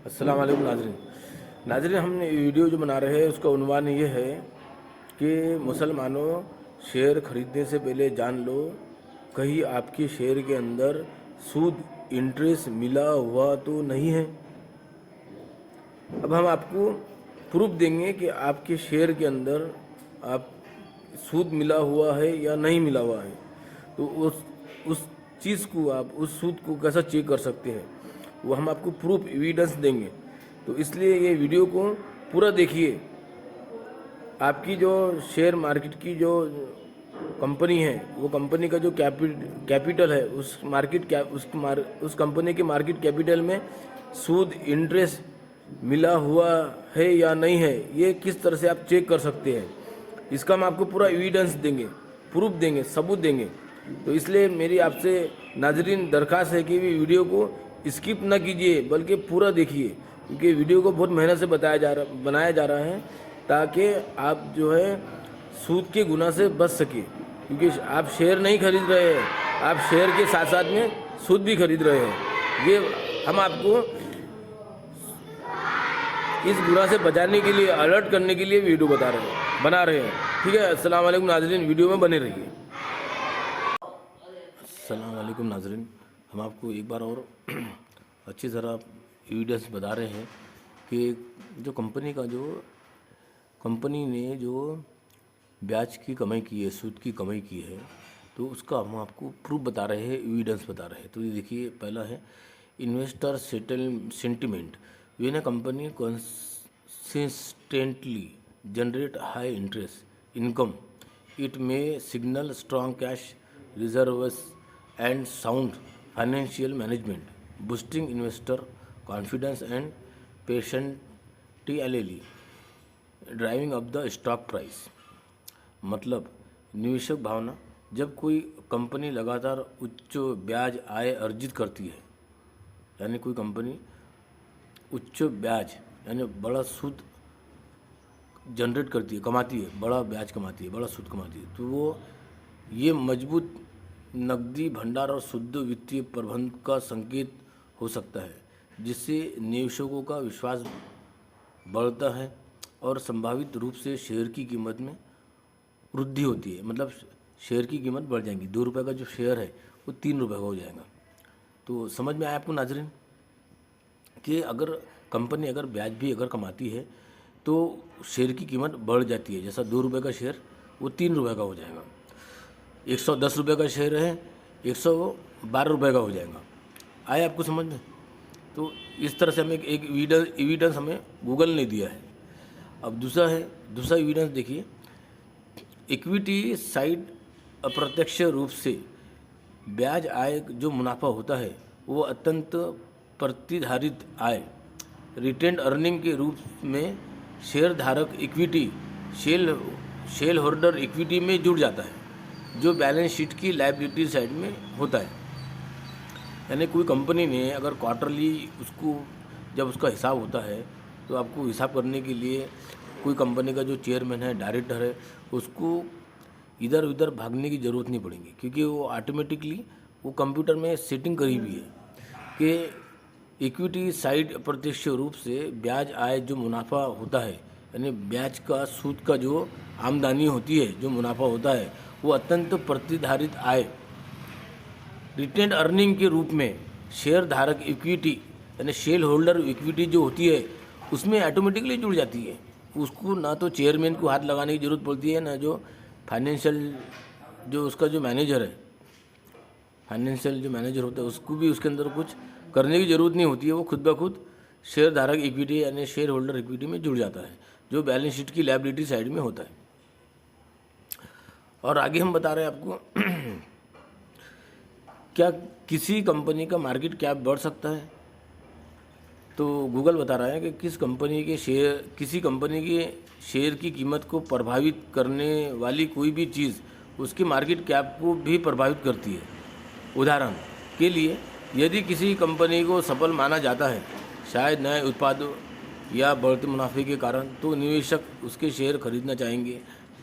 अस्सलाम वालेकुम नाज़रीन। नाज़रीन, हम वीडियो जो बना रहे हैं उसका उन्वान ये है कि मुसलमानों, शेयर खरीदने से पहले जान लो कहीं आपके शेयर के अंदर सूद इंटरेस्ट मिला हुआ तो नहीं है। अब हम आपको प्रूफ देंगे कि आपके शेयर के अंदर आप सूद मिला हुआ है या नहीं मिला हुआ है। तो उस चीज़ को आप उस सूद को कैसा चेक कर सकते हैं, वो हम आपको प्रूफ एविडेंस देंगे। तो इसलिए ये वीडियो को पूरा देखिए। आपकी जो शेयर मार्केट की जो कंपनी है, वो कंपनी का जो कैपिटल है, उस उस कंपनी के मार्केट कैपिटल में सूद इंटरेस्ट मिला हुआ है या नहीं है, ये किस तरह से आप चेक कर सकते हैं, इसका हम आपको पूरा एविडेंस देंगे, प्रूफ देंगे, सबूत देंगे। तो इसलिए मेरी आपसे नाजरीन दरख्वास्त है कि भी वीडियो को स्किप ना कीजिए बल्कि पूरा देखिए, क्योंकि वीडियो को बहुत मेहनत से बनाया जा रहा है ताकि आप जो है सूद के गुनाह से बच सके। क्योंकि आप शेयर नहीं खरीद रहे हैं, आप शेयर के साथ साथ में सूद भी खरीद रहे हैं। ये हम आपको इस गुनाह से बचाने के लिए, अलर्ट करने के लिए वीडियो बना रहे हैं। ठीक है। अस्सलाम वालेकुम नाजरीन, वीडियो में बने रहिए। अस्सलाम वालेकुम नाजरीन, हम आपको एक बार और अच्छी तरह एविडेंस बता रहे हैं कि जो कंपनी ने जो ब्याज की कमाई की है, सूद की कमाई की है, तो उसका हम आपको प्रूफ बता रहे हैं, एविडेंस बता रहे हैं। तो ये देखिए, पहला है investor sentiment. When a company consistently generate high interest income, it may signal strong cash reserves and sound financial management, boosting investor confidence and potentially driving up the stock price. मतलब निवेशक भावना, जब कोई कंपनी लगातार उच्च ब्याज आय अर्जित करती है, यानी कोई कंपनी उच्च ब्याज यानी बड़ा सूद जनरेट करती है, कमाती है, बड़ा ब्याज कमाती है, बड़ा सूद कमाती है, तो वो ये मजबूत नकदी भंडार और शुद्ध वित्तीय प्रबंधन का संकेत हो सकता है, जिससे निवेशकों का विश्वास बढ़ता है और संभावित रूप से शेयर की कीमत में वृद्धि होती है। मतलब शेयर की कीमत बढ़ जाएगी, ₹2 का जो शेयर है वो ₹3 का हो जाएगा। तो समझ में आया आपको नाजरीन कि अगर कंपनी अगर ब्याज भी अगर कमाती है तो शेयर की कीमत बढ़ जाती है। जैसा ₹2 का शेयर वो ₹3 का हो जाएगा, ₹110 का शेयर है ₹112 का हो जाएगा। आया आपको समझ में? तो इस तरह से हमें एक एविडेंस हमें गूगल ने दिया है। अब दूसरा एविडेंस देखिए, इक्विटी साइड अप्रत्यक्ष रूप से ब्याज आय जो मुनाफा होता है वो अत्यंत प्रतिधारित आय रिटेन्ड अर्निंग के रूप में शेयर धारक इक्विटी शेल होल्डर इक्विटी में जुड़ जाता है, जो बैलेंस शीट की लायबिलिटी साइड में होता है। यानी कोई कंपनी ने अगर क्वार्टरली जब उसका हिसाब होता है, तो आपको हिसाब करने के लिए कोई कंपनी का जो चेयरमैन है, डायरेक्टर है, उसको इधर उधर भागने की ज़रूरत नहीं पड़ेगी, क्योंकि वो ऑटोमेटिकली वो कंप्यूटर में सेटिंग करी हुई है कि इक्विटी साइड अप्रत्यक्ष रूप से ब्याज आय जो मुनाफा होता है, यानी ब्याज का सूद का जो आमदनी होती है, जो मुनाफा होता है, वो अत्यंत प्रतिधारित आय रिटेन्ड अर्निंग के रूप में शेयर धारक इक्विटी यानी शेयर होल्डर इक्विटी जो होती है उसमें ऑटोमेटिकली जुड़ जाती है। उसको ना तो चेयरमैन को हाथ लगाने की ज़रूरत पड़ती है, ना जो फाइनेंशियल जो उसका जो मैनेजर है, फाइनेंशियल जो मैनेजर होता है, उसको भी उसके अंदर कुछ करने की ज़रूरत नहीं होती है। वो खुद ब खुद शेयर धारक इक्विटी यानी शेयर होल्डर इक्विटी में जुड़ जाता है, जो बैलेंस शीट की लायबिलिटी साइड में होता है। और आगे हम बता रहे हैं आपको क्या किसी कंपनी का मार्केट कैप बढ़ सकता है। तो गूगल बता रहा है कि किसी कंपनी के शेयर की कीमत को प्रभावित करने वाली कोई भी चीज़ उसकी मार्केट कैप को भी प्रभावित करती है। उदाहरण के लिए, यदि किसी कंपनी को सफल माना जाता है, शायद नए उत्पादों या बढ़ते मुनाफे के कारण, तो निवेशक उसके शेयर खरीदना चाहेंगे।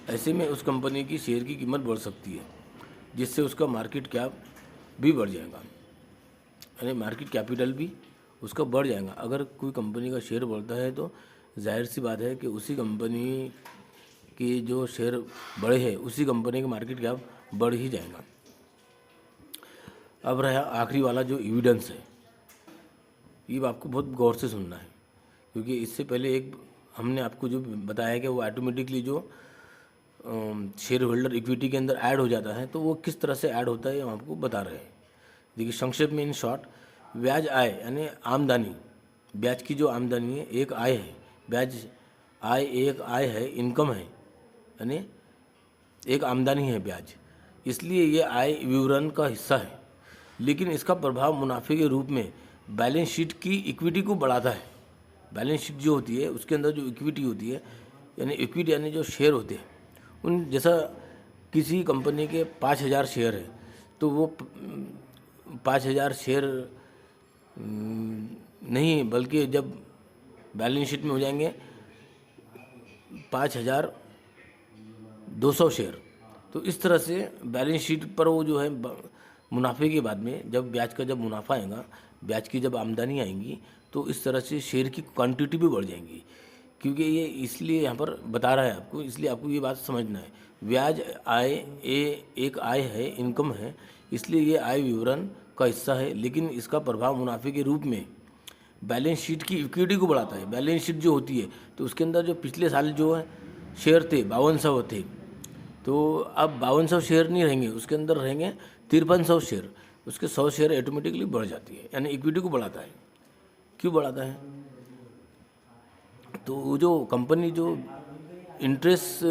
ऐसे में उस कंपनी की शेयर की कीमत बढ़ सकती है, जिससे उसका मार्केट कैप भी बढ़ जाएगा, यानी मार्केट कैपिटल भी उसका बढ़ जाएगा। अगर कोई कंपनी का शेयर बढ़ता है तो जाहिर सी बात है कि उसी कंपनी के जो शेयर बढ़े हैं उसी कंपनी का मार्केट कैप बढ़ ही जाएगा। अब रहा आखिरी वाला जो एविडेंस है, ये आपको बहुत गौर से सुनना है, क्योंकि इससे पहले एक हमने आपको जो बताया कि वो ऑटोमेटिकली जो शेयर होल्डर इक्विटी के अंदर ऐड हो जाता है, तो वो किस तरह से ऐड होता है हम आपको बता रहे हैं। देखिए संक्षेप में, इन शॉर्ट, ब्याज आय यानी आमदनी, ब्याज की जो आमदनी है एक आय है, ब्याज आय एक आय है, इनकम है, यानी एक आमदनी है ब्याज, इसलिए ये आय विवरण का हिस्सा है। लेकिन इसका प्रभाव मुनाफे के रूप में बैलेंस शीट की इक्विटी को बढ़ाता है। बैलेंस शीट जो होती है उसके अंदर जो इक्विटी होती है, यानी इक्विटी यानी जो शेयर होते हैं, उन जैसा किसी कंपनी के 5,000 शेयर है तो वो 5,000 शेयर नहीं, बल्कि जब बैलेंस शीट में हो जाएंगे 5,200 शेयर। तो इस तरह से बैलेंस शीट पर वो जो है मुनाफे के बाद में जब ब्याज का जब मुनाफा आएगा, ब्याज की जब आमदनी आएंगी, तो इस तरह से शेयर की क्वांटिटी भी बढ़ जाएंगी। क्योंकि ये इसलिए यहाँ पर बता रहा है आपको, इसलिए आपको ये बात समझना है। ब्याज आय एक आय है, इनकम है, इसलिए ये आय विवरण का हिस्सा है, लेकिन इसका प्रभाव मुनाफे के रूप में बैलेंस शीट की इक्विटी को बढ़ाता है। बैलेंस शीट जो होती है तो उसके अंदर जो पिछले साल जो है शेयर थे 5200 थे, तो अब 5200 शेयर नहीं रहेंगे, उसके अंदर रहेंगे 5300 शेयर। उसके 100 शेयर ऑटोमेटिकली बढ़ जाती है, यानी इक्विटी को बढ़ाता है। क्यों बढ़ाता है? तो जो कंपनी जो इंटरेस्ट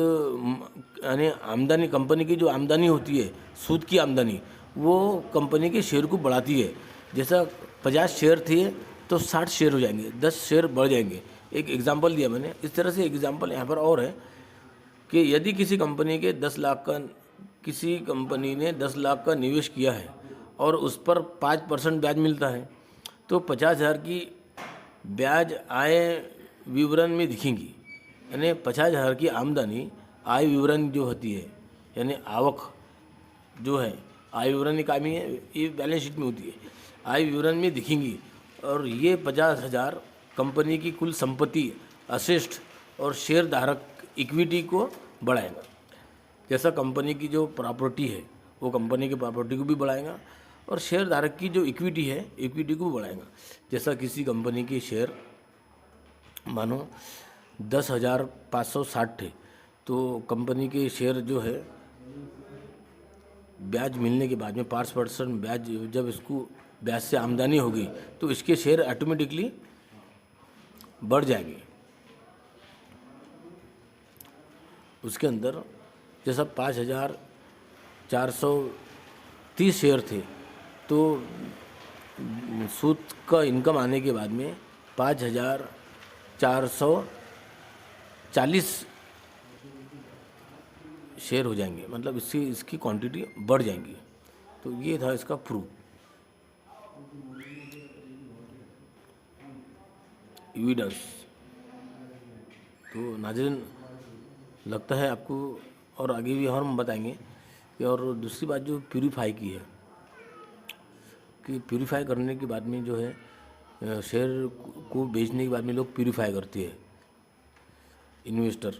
यानी आमदनी, कंपनी की जो आमदनी होती है, सूद की आमदनी, वो कंपनी के शेयर को बढ़ाती है। जैसा 50 शेयर थे तो 60 शेयर हो जाएंगे, 10 शेयर बढ़ जाएंगे। एक एग्जांपल दिया मैंने। इस तरह से एग्जांपल यहाँ पर और है कि यदि किसी कंपनी के 10 लाख का, किसी कंपनी ने 10 लाख का निवेश किया है और उस पर 5% ब्याज मिलता है, तो 50,000 की ब्याज आय विवरण में दिखेंगी। यानी 50,000 की आमदनी आय विवरण जो होती है, यानी आवक जो है, आय विवरण एक आदमी है, ये बैलेंस शीट में होती है, आय विवरण में दिखेंगी। और ये 50,000 कंपनी की कुल संपत्ति, असेस्ट और शेयर धारक इक्विटी को बढ़ाएगा। जैसा कंपनी की जो प्रॉपर्टी है वो कंपनी की प्रॉपर्टी को भी बढ़ाएगा, और शेयर धारक की जो इक्विटी है इक्विटी को भी बढ़ाएगा। जैसा किसी कंपनी के शेयर मानो 10,560 थे, तो कंपनी के शेयर जो है ब्याज मिलने के बाद में 5% ब्याज, जब इसको ब्याज से आमदनी होगी तो इसके शेयर ऑटोमेटिकली बढ़ जाएंगे। उसके अंदर जैसा 5,430 शेयर थे, तो सूद का इनकम आने के बाद में 5,440 शेयर हो जाएंगे, मतलब इसकी क्वांटिटी बढ़ जाएंगी। तो ये था इसका प्रूफ। एविडेंस। तो नाज़रीन, लगता है आपको, और आगे भी और हम बताएंगे कि, और दूसरी बात जो प्यूरीफाई की है, कि प्यूरीफाई करने के बाद में जो है शेयर को बेचने के बाद में लोग प्यूरीफाई करते हैं, इन्वेस्टर।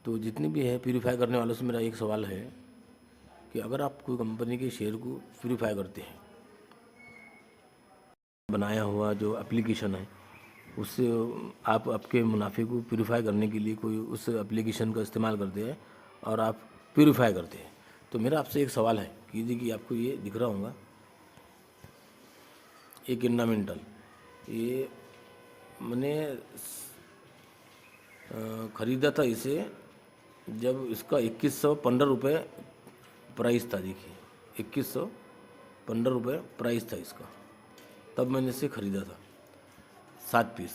तो जितनी भी है प्यूरीफाई करने वालों से मेरा एक सवाल है कि अगर आप कोई कंपनी के शेयर को प्यूरीफाई करते हैं, बनाया हुआ जो एप्लीकेशन है उससे आप आपके मुनाफे को प्यूरीफाई करने के लिए कोई उस एप्लीकेशन का इस्तेमाल करते हैं और आप प्यूरीफाई करते हैं, तो मेरा आपसे एक सवाल है कि देखिए आपको ये दिख रहा होगा, एक इन्वामेंटल, ये मैंने ख़रीदा था इसे जब इसका 2115 रुपये प्राइस था। देखिए 2115 रुपये प्राइस था इसका, तब मैंने इसे ख़रीदा था 7 पीस,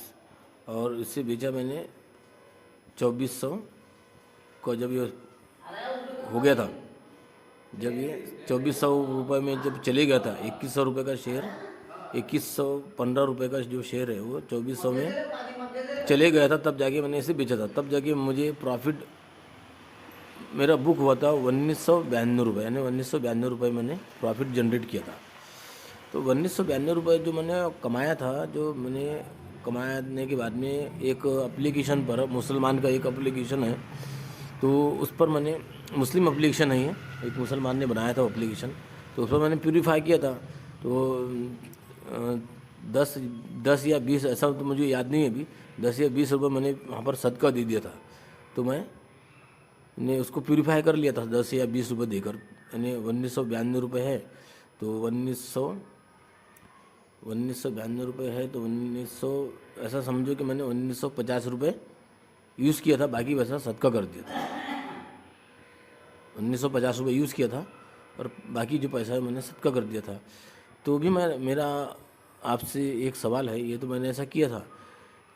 और इसे बेचा मैंने 2400 का। जब ये हो गया था, जब ये 2400 रुपये में जब चले गया था, 2100 रुपये का शेयर, 2115 रुपये का जो शेयर है वो 2400 में चले गया था, तब जाके मैंने इसे बेचा था। तब जाके मुझे प्रॉफिट मेरा बुक हुआ था 1992 रुपये, यानी 1992 रुपये मैंने प्रॉफिट जनरेट किया था। तो 1992 जो मैंने कमाया था, जो मैंने कमाने के बाद में एक एप्लीकेशन पर, मुसलमान का एक एप्लीकेशन है, तो उस पर मैंने, मुस्लिम एप्लीकेशन है ये, एक मुसलमान ने बनाया था एप्लीकेशन, तो उस पर मैंने प्यूरीफाई किया था। तो 10 या 20, ऐसा तो मुझे याद नहीं है अभी, 10 या 20 रुपये मैंने वहाँ पर सदका दे दिया था। तो मैंने उसको प्यूरीफाई कर लिया था 10 या 20 रुपये देकर, यानी 1992 है। तो 1992 रुपये है, तो 1900, ऐसा समझो कि मैंने 1950 रुपये यूज़ किया था, बाकी पैसा सदका कर दिया था। 1950 रुपये यूज़ किया था और बाकी जो पैसा है मैंने सदका कर दिया था। तो भी मेरा आपसे एक सवाल है, ये तो मैंने ऐसा किया था,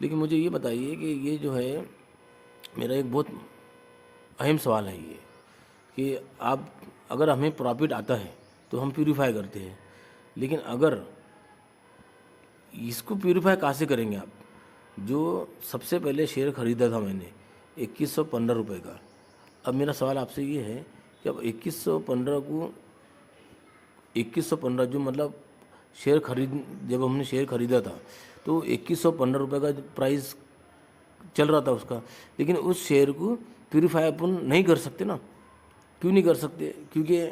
लेकिन मुझे ये बताइए कि ये जो है मेरा एक बहुत अहम सवाल है ये, कि आप, अगर हमें प्रॉफिट आता है तो हम प्यूरीफाई करते हैं, लेकिन अगर इसको प्यूरीफाई कहाँ से करेंगे आप? जो सबसे पहले शेयर ख़रीदा था मैंने 2115 रुपये का, अब मेरा सवाल आपसे ये है कि अब 2115 जो मतलब शेयर जब हमने शेयर ख़रीदा था तो 2115 रुपये का प्राइस चल रहा था उसका, लेकिन उस शेयर को प्यूरीफाई अपन नहीं कर सकते ना। क्यों नहीं कर सकते? क्योंकि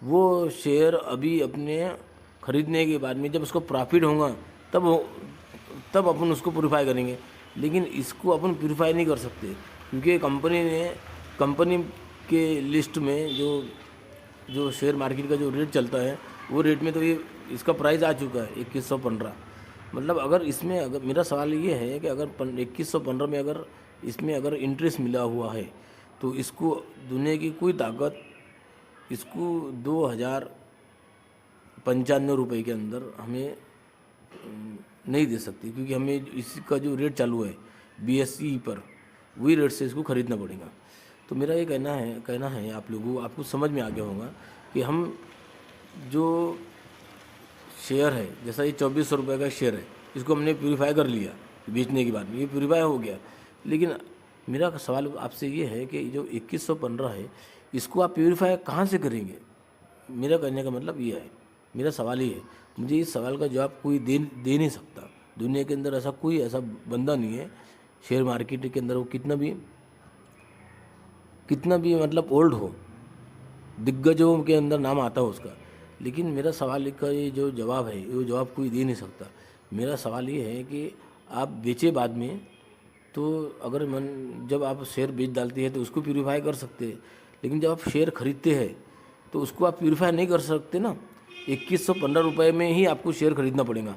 वो शेयर अभी अपने ख़रीदने के बाद में जब उसको प्रॉफिट होगा तब अपन उसको प्यूरीफाई करेंगे, लेकिन इसको अपन प्यूरीफाई नहीं कर सकते, क्योंकि कंपनी के लिस्ट में जो शेयर मार्केट का जो रेट चलता है, वो रेट में तो ये इसका प्राइस आ चुका है 2115। मतलब अगर मेरा सवाल ये है कि अगर 2115 में अगर इसमें अगर इंटरेस्ट मिला हुआ है, तो इसको दुनिया की कोई ताकत इसको 2095 रुपये के अंदर हमें नहीं दे सकती, क्योंकि हमें इसका जो रेट चालू है BSE पर, वही रेट से इसको ख़रीदना पड़ेगा। तो मेरा ये कहना है आप लोगों को, आपको समझ में आ गया होगा कि हम जो शेयर है, जैसा ये 2400 रुपये का शेयर है, इसको हमने प्यूरीफाई कर लिया बेचने के बाद में, ये प्यूरीफाई हो गया, लेकिन मेरा सवाल आपसे ये है कि जो 2115 है, इसको आप प्यूरीफाई कहाँ से करेंगे? मेरा कहने का मतलब ये है, मेरा सवाल ये है, मुझे इस सवाल का जवाब कोई दे नहीं सकता। दुनिया के अंदर कोई ऐसा बंदा नहीं है शेयर मार्केट के अंदर, वो कितना भी मतलब ओल्ड हो, दिग्गजों के अंदर नाम आता है उसका, लेकिन मेरा सवाल का ये जो जवाब है, वो जवाब कोई दे नहीं सकता। मेरा सवाल ये है कि आप बेचे बाद में, तो अगर जब आप शेयर बेच डालते हैं तो उसको प्यूरीफाई कर सकते हैं, लेकिन जब आप शेयर खरीदते हैं तो उसको आप प्यूरीफाई नहीं कर सकते ना। 2115 रुपये में ही आपको शेयर खरीदना पड़ेगा,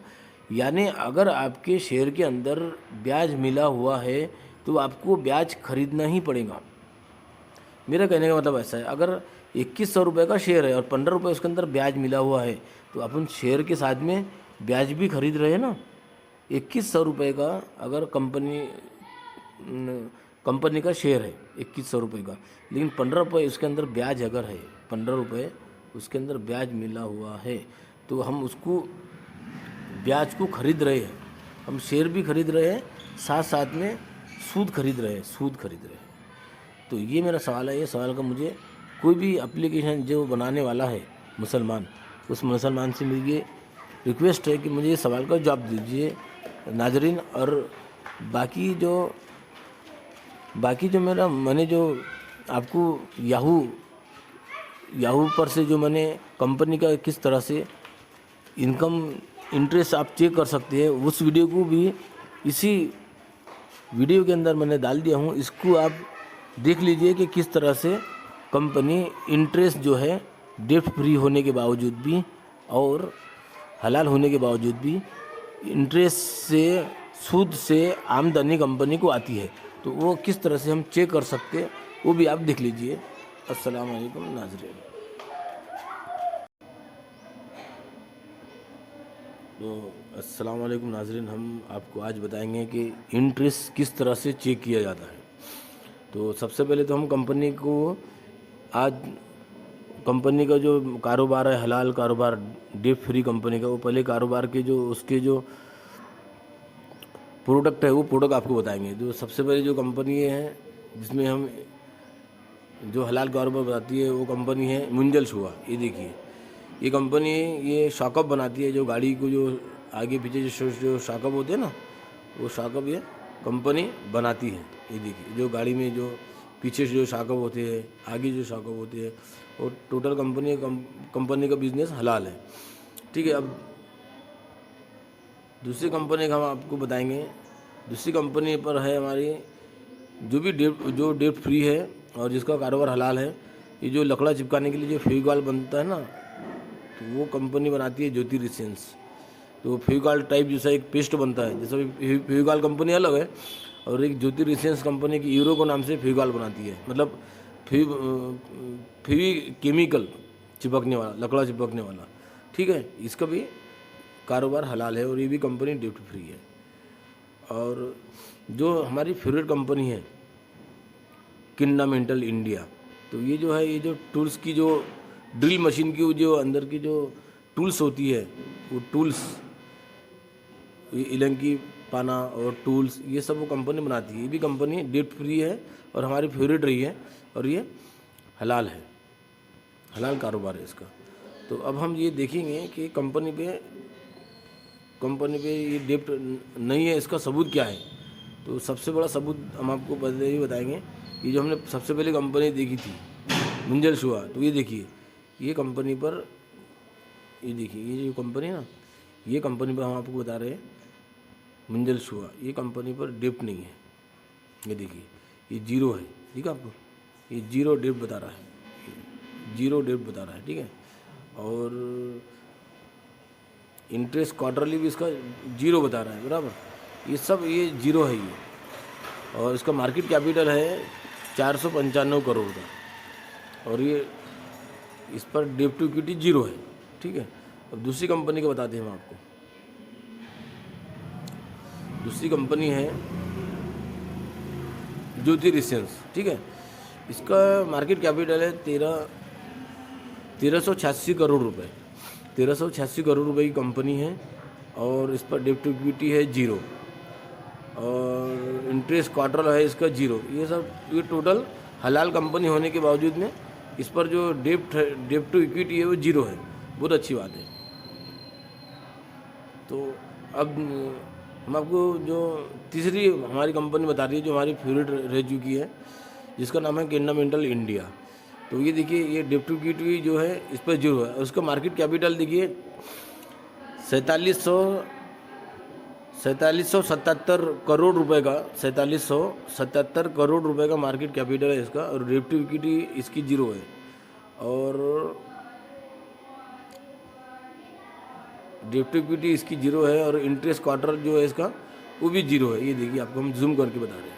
यानी अगर आपके शेयर के अंदर ब्याज मिला हुआ है तो आपको ब्याज खरीदना ही पड़ेगा। मेरा कहने का मतलब ऐसा है, अगर 2100 रुपये का शेयर है और 15 रुपये उसके अंदर ब्याज मिला हुआ है, तो अपन शेयर के साथ में ब्याज भी खरीद रहे हैं ना। 2100 रुपये का अगर कंपनी का शेयर है 2100 रुपये का, लेकिन 15 रुपये उसके अंदर ब्याज अगर है, 15 रुपये उसके अंदर ब्याज मिला हुआ है, तो हम उसको ब्याज को खरीद रहे हैं, हम शेयर भी खरीद रहे हैं, साथ में सूद खरीद रहे हैं। तो ये मेरा सवाल है। ये सवाल का मुझे कोई भी एप्लीकेशन जो बनाने वाला है मुसलमान, उस मुसलमान से मेरी ये रिक्वेस्ट है कि मुझे ये सवाल का जवाब दीजिए नाजरीन। और बाकी जो मैंने जो आपको याहू पर से जो मैंने कंपनी का किस तरह से इंटरेस्ट आप चेक कर सकते हैं, उस वीडियो को भी इसी वीडियो के अंदर मैंने डाल दिया हूँ। इसको आप देख लीजिए कि किस तरह से कंपनी इंटरेस्ट जो है डेट फ्री होने के बावजूद भी और हलाल होने के बावजूद भी इंटरेस्ट से, सूद से आमदनी कंपनी को आती है, तो वो किस तरह से हम चेक कर सकते हैं वो भी आप देख लीजिए। अस्सलाम वालेकुम नाज़रीन। तो अस्सलाम वालेकुम नाज़रीन, हम आपको आज बताएंगे कि इंटरेस्ट किस तरह से चेक किया जाता है। तो सबसे पहले तो हम कंपनी का जो कारोबार है, हलाल कारोबार, डेट फ्री कंपनी का, वो पहले कारोबार के उसके जो प्रोडक्ट है वो प्रोडक्ट आपको बताएंगे। जो सबसे पहले जो कंपनी है जिसमें हम जो हलाल कारोबार बताती है वो कंपनी है मुंजल शुआ। ये देखिए, ये कंपनी ये शॉकअप बनाती है, जो गाड़ी को जो आगे पीछे जो शॉकअप होते हैं ना, वो शॉकअप ये कंपनी बनाती है। ये देखिए, जो गाड़ी में जो पीछे जो शॉकअप होते हैं, आगे जो शॉकअप होते हैं, वो टोटल कंपनी का बिजनेस हलाल है। ठीक है। अब दूसरी कंपनी का हम आपको बताएंगे। दूसरी कंपनी पर है हमारी जो डेट फ्री है और जिसका कारोबार हलाल है। ये जो लकड़ा चिपकाने के लिए जो फेविकॉल बनता है ना, तो वो कंपनी बनाती है ज्योति रिसेंस। तो फेविकॉल टाइप जैसा एक पेस्ट बनता है, जैसा फेविकॉल कंपनी अलग है और एक ज्योति रिसेंस कंपनी की यूरो को नाम से फेविकॉल बनाती है। मतलब फेवी केमिकल चिपकने वाला, लकड़ा चिपकने वाला। ठीक है। इसका भी कारोबार हलाल है और ये भी कंपनी ड्यूटी फ्री है। और जो हमारी फेवरेट कंपनी है किन्नामेंटल इंडिया, तो ये जो है, ये जो टूल्स की जो ड्रिल मशीन की जो अंदर की जो टूल्स होती है, वो टूल्स, ये इलंकी पाना और टूल्स, ये सब वो कंपनी बनाती है। ये भी कंपनी डेट फ्री है और हमारी फेवरेट रही है और ये हलाल है, हलाल कारोबार है इसका। तो अब हम ये देखेंगे कि कंपनी पे ये डेप्ट नहीं है, इसका सबूत क्या है। तो सबसे बड़ा सबूत हम आपको पहले ही बताएंगे। ये जो हमने सबसे पहले कंपनी देखी थी मुंजल शुआ, तो ये देखिए, ये कंपनी पर, ये देखिए, ये जो कंपनी है ना, ये कंपनी पर हम आपको बता रहे हैं मुंजल शुआ, ये कंपनी पर डेप्ट नहीं है। ये देखिए, ये जीरो है। ठीक है, आपको ये जीरो डेप्ट बता रहा है, जीरो डेप्ट बता रहा है। ठीक है। और इंटरेस्ट क्वार्टरली भी इसका जीरो बता रहा है, बराबर। ये सब ये जीरो है ये। और इसका मार्केट कैपिटल है 495 करोड़ का और ये इस पर डेट टू इक्विटी जीरो है। ठीक है। अब दूसरी कंपनी का बताते हैं हम आपको। दूसरी कंपनी है ज्योति रिसेंस। ठीक है। इसका मार्केट कैपिटल है 1386 करोड़ रुपए। 1386 करोड़ रुपए की कंपनी है और इस पर डेट टू इक्विटी है जीरो और इंटरेस्ट क्वार्टर है इसका जीरो। ये सब, ये टोटल हलाल कंपनी होने के बावजूद में इस पर जो डेट टू इक्विटी है वो जीरो है। बहुत अच्छी बात है। तो अब हम आपको जो तीसरी हमारी कंपनी बता रही है, जो हमारी फेवरेट रह चुकी है, जिसका नाम है किन्नामेंटल इंडिया। तो ये देखिए, ये डेट टू इक्विटी जो है इस पर जीरो है। उसका मार्केट कैपिटल देखिए 4777 करोड़ रुपए का, 4777 करोड़ रुपए का मार्केट कैपिटल है इसका और डेट टू इक्विटी इसकी जीरो है। और डेट टू इक्विटी इसकी जीरो है और इंटरेस्ट क्वार्टर जो है इसका वो भी जीरो है। ये देखिए, आपको हम जूम करके बता रहे हैं।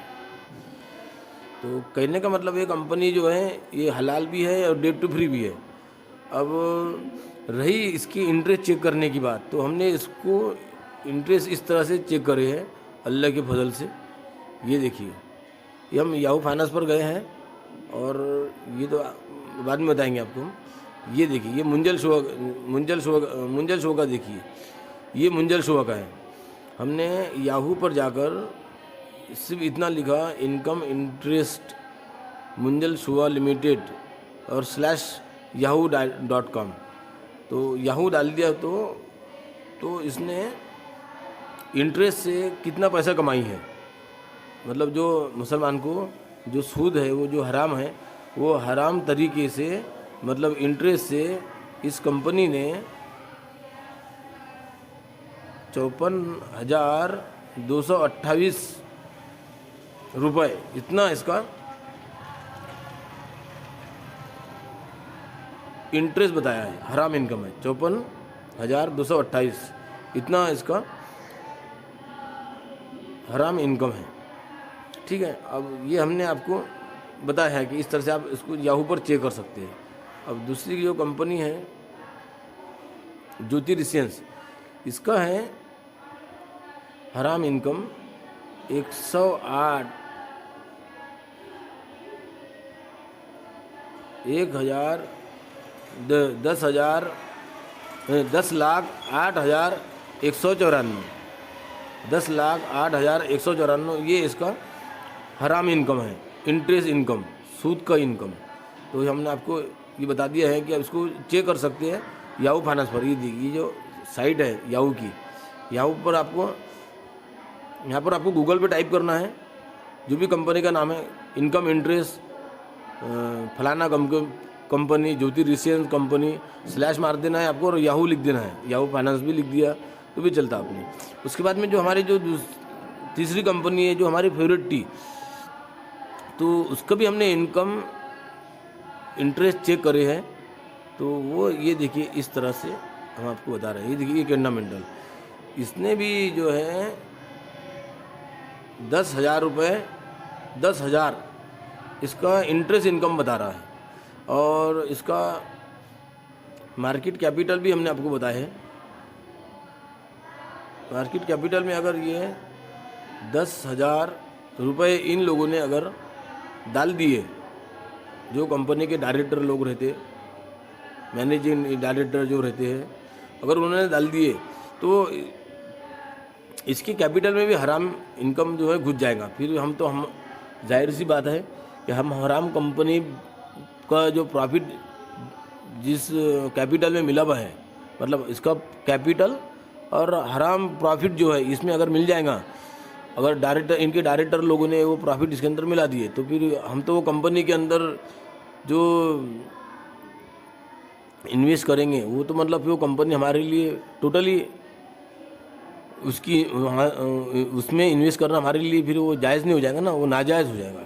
तो कहने का मतलब ये कंपनी जो है ये हलाल भी है और डेट टू फ्री भी है। अब रही इसकी इंटरेस्ट चेक करने की बात, तो हमने इसको इंटरेस्ट इस तरह से चेक करे हैं अल्लाह के फजल से। ये देखिए, ये हम याहू फाइनेंस पर गए हैं और ये तो बाद में बताएंगे आपको। ये देखिए, ये मुंजल शो का देखिए, ये मुंजल शो का है। हमने याहू पर जाकर सिर्फ इतना लिखा, इनकम इंटरेस्ट मुंजल शुआ लिमिटेड और /yahoo.com, तो याहू डाल दिया तो इसने इंटरेस्ट से कितना पैसा कमाई है। मतलब जो मुसलमान को जो सूद है, वो जो हराम है, वो हराम तरीके से, मतलब इंटरेस्ट से इस कंपनी ने 54,228 रुपये, इतना इसका इंटरेस्ट बताया है। हराम इनकम है 54,228, इतना इसका हराम इनकम है। ठीक है। अब ये हमने आपको बताया है कि इस तरह से आप इसको याहू पर चेक कर सकते हैं। अब दूसरी जो कंपनी है ज्योति रिसेंस, इसका है हराम इनकम 108 10,08,194 10,08,194, ये इसका हराम इनकम है, इंटरेस्ट इनकम, सूद का इनकम। तो हमने आपको ये बता दिया है कि आप इसको चेक कर सकते हैं याहू फाइनेंस पर, ये देखिए जो साइट है याहू की, याहू पर आपको, यहाँ पर आपको गूगल पे टाइप करना है जो भी कंपनी का नाम है, इनकम इंटरेस्ट फलाना कंपनी, ज्योति रिसेंस कंपनी, स्लैश मार देना है आपको और याहू लिख देना है। याहू फाइनेंस भी लिख दिया तो भी चलता आपने। उसके बाद में जो हमारी जो तीसरी कंपनी है जो हमारी फेवरेट टी, तो उसका भी हमने इनकम इंटरेस्ट चेक करे हैं। तो वो ये देखिए इस तरह से हम आपको बता रहे हैं। ये देखिए ये कैंडामेंटल, इसने भी जो है 10,000 रुपये, 10,000 इसका इंटरेस्ट इनकम बता रहा है। और इसका मार्केट कैपिटल भी हमने आपको बताया है। मार्केट कैपिटल में अगर ये 10,000 रुपये इन लोगों ने अगर डाल दिए, जो कंपनी के डायरेक्टर लोग रहते, मैनेजिंग डायरेक्टर जो रहते हैं, अगर उन्होंने डाल दिए तो इसकी कैपिटल में भी हराम इनकम जो है घुस जाएगा। फिर हम जाहिर सी बात है कि हम हराम कंपनी का जो प्रॉफिट जिस कैपिटल में मिला हुआ है, मतलब इसका कैपिटल और हराम प्रॉफिट जो है इसमें अगर मिल जाएगा, अगर इनके डायरेक्टर लोगों ने वो प्रॉफिट इसके अंदर मिला दिए, तो फिर हम तो वो कंपनी के अंदर जो इन्वेस्ट करेंगे वो तो मतलब वो कंपनी हमारे लिए टोटली उसमें इन्वेस्ट करना हमारे लिए फिर वो जायज़ नहीं हो जाएगा ना, वो नाजायज़ हो जाएगा।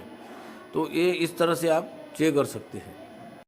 तो ये इस तरह से आप चेक कर सकते हैं।